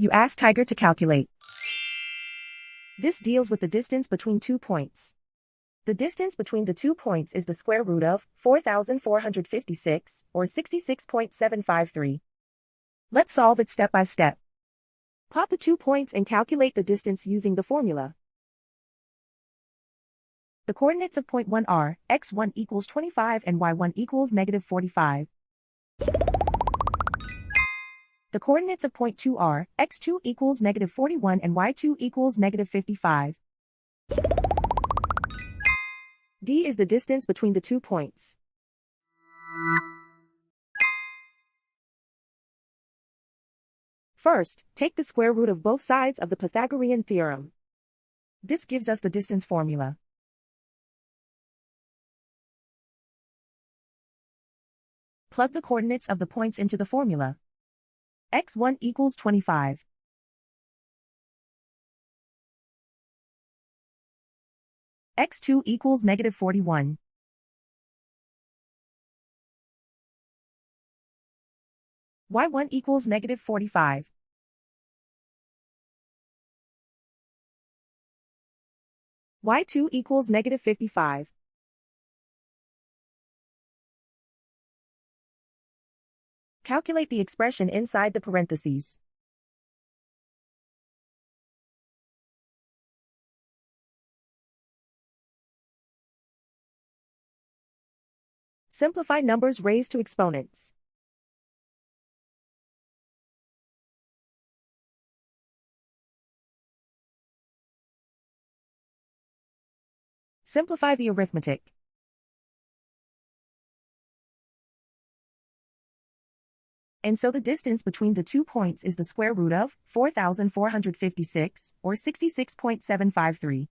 You ask Tiger to calculate. This deals with the distance between 2 points. The distance between the 2 points is the square root of 4,456, or 66.753. Let's solve it step by step. Plot the 2 points and calculate the distance using the formula. The coordinates of point 1 are x1 equals 25 and y1 equals negative 45. The coordinates of point 2 are x2 equals negative 41 and y2 equals negative 55. D is the distance between the 2 points. First, take the square root of both sides of the Pythagorean theorem. This gives us the distance formula. Plug the coordinates of the points into the formula. x1 equals 25. x2 equals negative 41. y1 equals negative 45. y2 equals negative 55. Calculate the expression inside the parentheses. Simplify numbers raised to exponents. Simplify the arithmetic. And so the distance between the 2 points is the square root of 4,456, or 66.753.